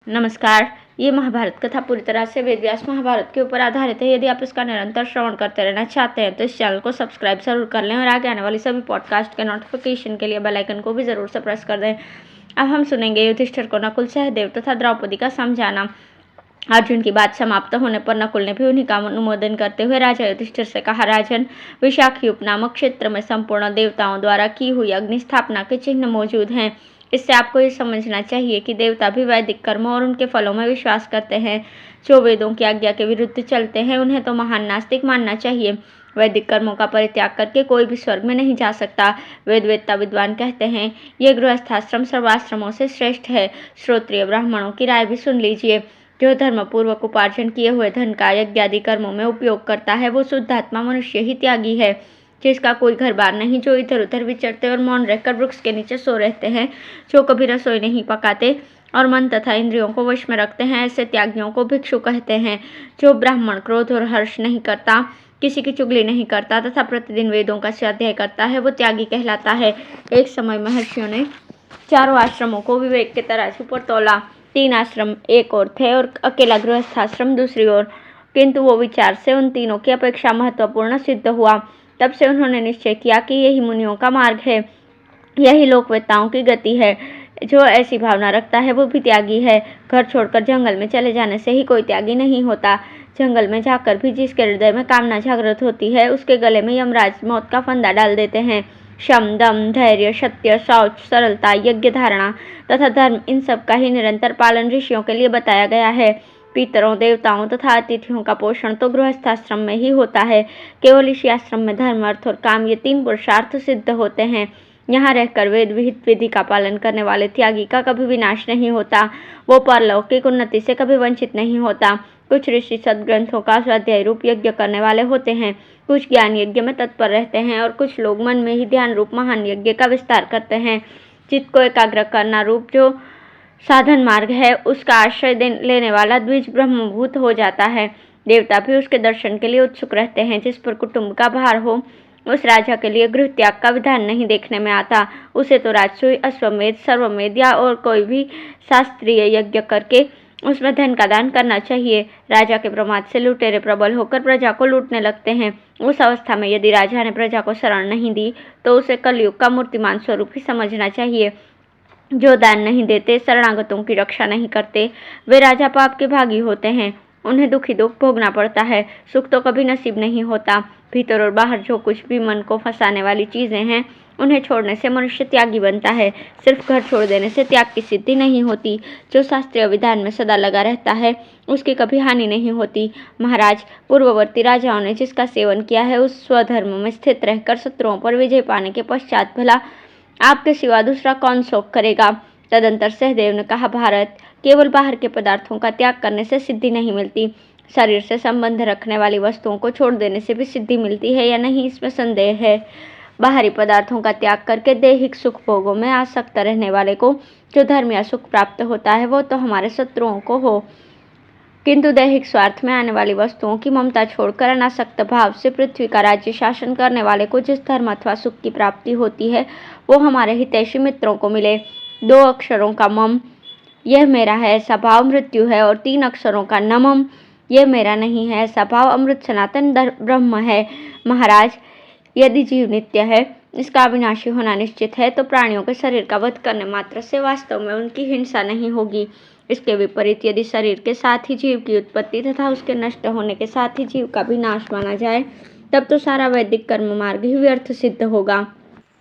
नमस्कार। ये महाभारत कथा पूरी तरह से वेद व्यास महाभारत के ऊपर आधारित है। यदि आप इसका निरंतर श्रवण करते रहना चाहते हैं तो इस चैनल को सब्सक्राइब जरूर कर लें और आगे आने वाली सभी पॉडकास्ट के नोटिफिकेशन के लिए बेल आइकन को भी जरूर से प्रेस कर दें। अब हम सुनेंगे युधिष्ठिर को नकुल, सहदेव तथा द्रौपदी का समझाना। अर्जुन की बात समाप्त होने पर नकुल ने भी उन्हीं का अनुमोदन करते हुए राजा युधिष्ठिर से कहा, राजन, विशाखी उपनामक क्षेत्र में संपूर्ण देवताओं द्वारा की हुई अग्नि स्थापना के चिन्ह मौजूद हैं। इससे आपको ये समझना चाहिए कि देवता भी वैदिक कर्मों और उनके फलों में विश्वास करते हैं। जो वेदों की आज्ञा के विरुद्ध चलते हैं उन्हें तो महान नास्तिक मानना चाहिए। वैदिक कर्मों का परित्याग करके कोई भी स्वर्ग में नहीं जा सकता। वेदवेत्ता विद्वान कहते हैं ये गृहस्थाश्रम सर्वाश्रमों से श्रेष्ठ है। श्रोत्रिय ब्राह्मणों की राय भी सुन लीजिए। जो धर्म पूर्वक उपार्जन किए हुए धन का यज्ञादि कर्मों में उपयोग करता है वो शुद्धात्मा मनुष्य ही त्यागी है। जिसका कोई घर बार नहीं, जो इधर उधर विचरते और मौन रहकर वृक्ष के नीचे सो रहते हैं, जो कभी रसोई नहीं पकाते और मन तथा इंद्रियों को वश में रखते हैं, ऐसे त्यागियों को भिक्षु कहते हैं। जो ब्राह्मण क्रोध और हर्ष नहीं करता, किसी की चुगली नहीं करता तथा प्रतिदिन वेदों का स्वाध्याय करता है वो त्यागी कहलाता है। एक समय महर्षियों ने चारों आश्रमों को विवेक के तराजू पर तोला। 3 आश्रम एक ओर थे और अकेला गृहस्थाश्रम दूसरी ओर, किंतु वो विचार से उन तीनों की अपेक्षा महत्वपूर्ण सिद्ध हुआ। तब से उन्होंने निश्चय किया कि यही मुनियों का मार्ग है, यही लोकवेत्ताओं की गति है। जो ऐसी भावना रखता है वो भी त्यागी है। घर छोड़कर जंगल में चले जाने से ही कोई त्यागी नहीं होता। जंगल में जाकर भी जिसके हृदय में कामना जागृत होती है उसके गले में यमराज मौत का फंदा डाल देते हैं। शम, दम, धैर्य, सत्य, शौच, सरलता, यज्ञ धारणा तथा धर्म, इन सब का ही निरंतर पालन ऋषियों के लिए बताया गया है। पितरों, देवताओं तथा अतिथियों का पोषण तो गृहस्थाश्रम में ही होता है। केवल इसी आश्रम में धर्म, अर्थ और काम, ये 3 पुरुषार्थ सिद्ध होते हैं। यहाँ रहकर वेद विहित विधि का पालन करने वाले त्यागी का कभी विनाश नहीं होता। वो परलौकिक उन्नति से कभी वंचित नहीं होता। कुछ ऋषि सद्ग्रंथों का स्वाध्याय रूप यज्ञ करने वाले होते हैं, कुछ ज्ञान यज्ञ में तत्पर रहते हैं और कुछ लोग मन में ही ध्यान रूप महान यज्ञ का विस्तार करते हैं। चित्त को एकाग्र करना रूप जो साधन मार्ग है उसका आश्रय लेने वाला द्विज ब्रह्मभूत हो जाता है। देवता भी उसके दर्शन के लिए उत्सुक रहते हैं। जिस पर कुटुंब का भार हो उस राजा के लिए गृह त्याग का विधान नहीं देखने में आता। उसे तो राजसूय, अश्वमेध, सर्वमेध या और कोई भी शास्त्रीय यज्ञ करके उसमें धन का दान करना चाहिए। राजा के प्रमाद से लुटेरे प्रबल होकर प्रजा को लूटने लगते हैं। उस अवस्था में यदि राजा ने प्रजा को शरण नहीं दी तो उसे कलयुग का मूर्तिमान स्वरूप ही समझना चाहिए। जो दान नहीं देते, शरणागतों की रक्षा नहीं करते, वे राजा पाप के भागी होते हैं। उन्हें दुखी दुख भोगना पड़ता है, सुख तो कभी नसीब नहीं होता। भीतर और बाहर जो कुछ भी मन को फंसाने वाली चीजें हैं उन्हें छोड़ने से मनुष्य त्यागी बनता है। सिर्फ घर छोड़ देने से त्याग की सिद्धि नहीं होती। जो शास्त्रीय विधान में सदा लगा रहता है उसकी कभी हानि नहीं होती। महाराज, पूर्ववर्ती राजाओं ने जिसका सेवन किया है उस स्वधर्म में स्थित रहकर शत्रुओं पर विजय पाने के पश्चात भला आपके सिवा दूसरा कौन शोक करेगा। तदंतर सहदेव ने कहा, भारत, केवल बाहर के पदार्थों का त्याग करने से सिद्धि नहीं मिलती। शरीर से संबंध रखने वाली वस्तुओं को छोड़ देने से भी सिद्धि मिलती है या नहीं, इसमें संदेह है। बाहरी पदार्थों का त्याग करके दैहिक सुख भोगों में आसक्त रहने वाले को जो धर्म या सुख प्राप्त होता है वो तो हमारे शत्रुओं को हो, किंतु दैहिक स्वार्थ में आने वाली वस्तुओं की ममता छोड़कर अनासक्त भाव से पृथ्वी का राज्य शासन करने वाले को जिस धर्म अथवा सुख की प्राप्ति होती है वो हमारे हितैषी मित्रों को मिले। 2 अक्षरों का मम, यह मेरा है, ऐसा भाव मृत्यु है, और 3 अक्षरों का नमम, यह मेरा नहीं है, ऐसा भाव अमृत सनातन ब्रह्म है। महाराज, यदि जीव नित्य है, इसका अविनाशी होना निश्चित है, तो प्राणियों के शरीर का वध करने मात्र से वास्तव में उनकी हिंसा नहीं होगी। इसके विपरीत यदि शरीर के साथ ही जीव की उत्पत्ति तथा उसके नष्ट होने के साथ ही जीव का भी नाश माना जाए तब तो सारा वैदिक कर्म मार्ग ही व्यर्थ सिद्ध होगा।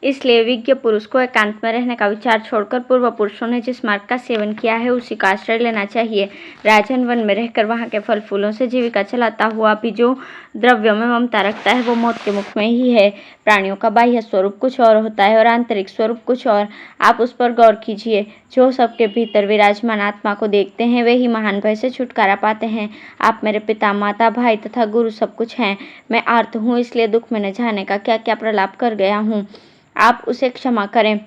इसलिए विज्ञ पुरुष को एकांत में रहने का विचार छोड़कर पूर्व पुरुषों ने जिस मार्ग का सेवन किया है उसी का आश्रय लेना चाहिए। राजन, वन में रहकर वहाँ के फल फूलों से जीविका चलाता हुआ भी जो द्रव्यों में ममता रखता है वो मौत के मुख में ही है। प्राणियों का बाह्य स्वरूप कुछ और होता है और आंतरिक स्वरूप कुछ और। आप उस पर गौर कीजिए। जो सबके भीतर विराजमान आत्मा को देखते हैं वे ही महान भय से छुटकारा पाते हैं। आप मेरे पिता, माता, भाई तथा गुरु सब कुछ हैं। मैं आर्त हूँ, इसलिए दुख में न जाने का क्या क्या प्रलाप कर गया हूँ, आप उसे क्षमा करें।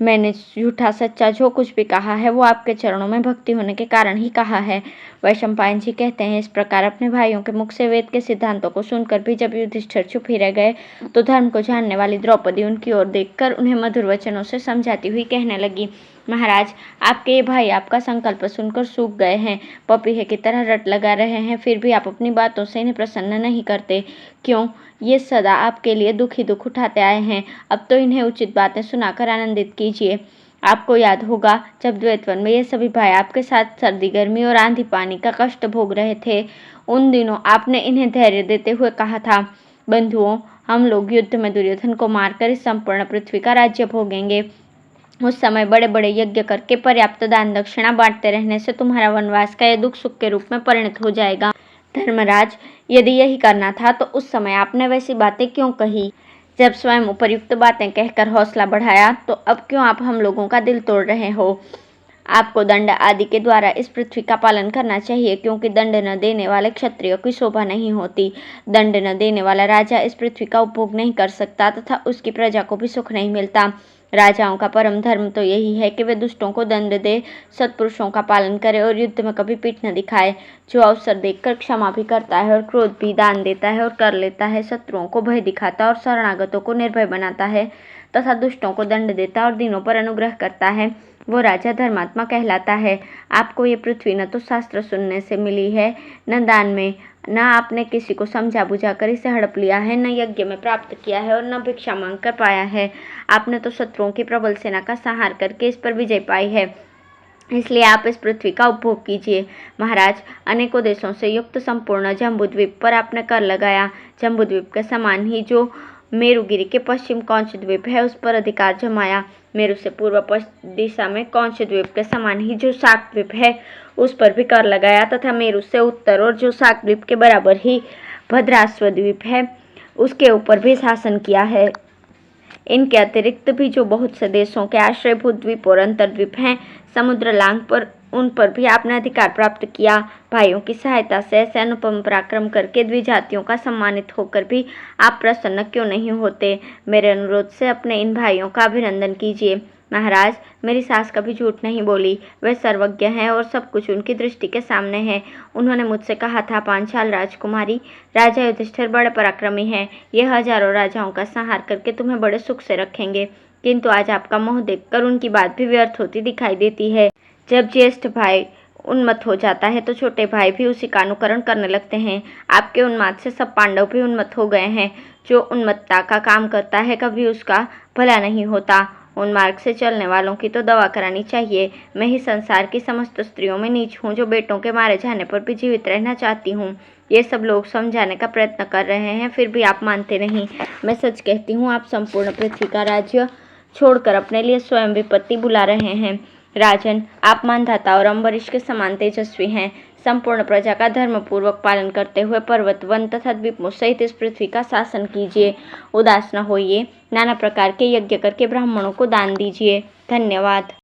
मैंने झूठा सच्चा जो कुछ भी कहा है वो आपके चरणों में भक्ति होने के कारण ही कहा है। वैशंपायन जी कहते हैं, इस प्रकार अपने भाइयों के मुख से वेद के सिद्धांतों को सुनकर भी जब युधिष्ठिर चुप ही रह गए तो धर्म को जानने वाली द्रौपदी उनकी ओर देखकर उन्हें मधुर वचनों से समझाती हुई कहने लगी, महाराज, आपके ये भाई आपका संकल्प सुनकर सूख गए हैं, पपीहे की तरह रट लगा रहे हैं, फिर भी आप अपनी बातों से इन्हें प्रसन्न नहीं करते। क्यों? ये सदा आपके लिए दुख ही दुख उठाते आए हैं। अब तो इन्हें उचित बातें सुनाकर आनंदित कीजिए। आपको याद होगा जब द्वैतवन में ये सभी भाई आपके साथ सर्दी गर्मी और आंधी पानी का कष्ट भोग रहे थे, उन दिनों आपने इन्हें धैर्य देते हुए कहा था, बंधुओं, हम लोग युद्ध में दुर्योधन को मारकर इस संपूर्ण पृथ्वी का राज्य भोगेंगे। उस समय बड़े बड़े यज्ञ करके पर्याप्त दान दक्षिणा बांटते रहने से तुम्हारा वनवास का यह दुख सुख के रूप में परिणत हो जाएगा। धर्मराज, यदि यही करना था तो उस समय आपने वैसी बातें क्यों कही? जब स्वयं उपयुक्त बातें कहकर हौसला बढ़ाया तो अब क्यों आप हम लोगों का दिल तोड़ रहे हो? आपको दंड आदि के द्वारा इस पृथ्वी का पालन करना चाहिए, क्योंकि दंड न देने वाले क्षत्रिय की शोभा नहीं होती। दंड न देने वाला राजा इस पृथ्वी का उपभोग नहीं कर सकता तथा उसकी प्रजा को भी सुख नहीं मिलता। राजाओं का परम धर्म तो यही है कि वे दुष्टों को दंड दे, सत्पुरुषों का पालन करे और युद्ध में कभी पीठ न दिखाए। जो अवसर देखकर क्षमा भी करता है और क्रोध भी दान देता है और कर लेता है, शत्रुओं को भय दिखाता और शरणागतों को निर्भय बनाता है तथा दुष्टों को दंड देता और दीनों पर अनुग्रह करता है, वो राजा धर्मात्मा कहलाता है। आपको ये पृथ्वी न तो शास्त्र सुनने से मिली है, न दान में, न आपने किसी को समझा बुझा कर इसे हड़प लिया है, न यज्ञ में प्राप्त किया है और न भिक्षा मांग कर पाया है। आपने तो शत्रुओं की प्रबल सेना का संहार करके इस पर विजय पाई है, इसलिए आप इस पृथ्वी का उपभोग कीजिए। महाराज, अनेकों देशों से युक्त संपूर्ण जम्बूद्वीप पर आपने कर लगाया। जम्बूद्वीप के समान ही जो मेरुगिरी के पश्चिम कौंच द्वीप है उस पर अधिकार जमाया। मेरु से पूर्व पश्चिम दिशा में कौंच द्वीप के समान ही जो शाक द्वीप है उस पर भी कर लगाया तथा मेरु से उत्तर और जो शाक द्वीप के बराबर ही भद्राश्व द्वीप है उसके ऊपर भी शासन किया है। इनके अतिरिक्त भी जो बहुत से देशों के आश्रयभूत द्वीप और अंतर्द्वीप हैं समुद्र लांग पर, उन पर भी आपने अधिकार प्राप्त किया। भाइयों की सहायता से ऐसे अनुपम पराक्रम करके द्विजातियों का सम्मानित होकर भी आप प्रसन्न क्यों नहीं होते? मेरे अनुरोध से अपने इन भाइयों का अभिनंदन कीजिए। महाराज, मेरी सास कभी झूठ नहीं बोली, वे सर्वज्ञ हैं और सब कुछ उनकी दृष्टि के सामने है। उन्होंने मुझसे कहा था, पांचाल राजकुमारी, राजा युधिष्ठिर बड़े पराक्रमी हैं, ये हजारों राजाओं का संहार करके तुम्हें बड़े सुख से रखेंगे। किंतु आज आपका मोह देखकर उनकी बात भी व्यर्थ होती दिखाई देती है। जब ज्येष्ठ भाई उन्मत्त हो जाता है तो छोटे भाई भी उसी का अनुकरण करने लगते हैं। आपके उन्माद से सब पांडव भी उन्मत्त हो गए हैं। जो उन्मत्तता का काम करता है कभी उसका भला नहीं होता। उन मार्ग से चलने वालों की तो दवा करानी चाहिए। मैं ही संसार की समस्त स्त्रियों में नीच हूँ जो बेटों के मारे जाने पर भी जीवित रहना चाहती हूँ। ये सब लोग समझाने का प्रयत्न कर रहे हैं, फिर भी आप मानते नहीं। मैं सच कहती हूँ, आप संपूर्ण पृथ्वी का राज्य छोड़कर अपने लिए स्वयं विपत्ति बुला रहे हैं। राजन, आप मानधाता और अम्बरीश के समान तेजस्वी हैं। संपूर्ण प्रजा का धर्म पूर्वक पालन करते हुए पर्वत, वन तथा द्वीपों सहित इस पृथ्वी का शासन कीजिए। उदास न होइए, नाना प्रकार के यज्ञ करके ब्राह्मणों को दान दीजिए। धन्यवाद।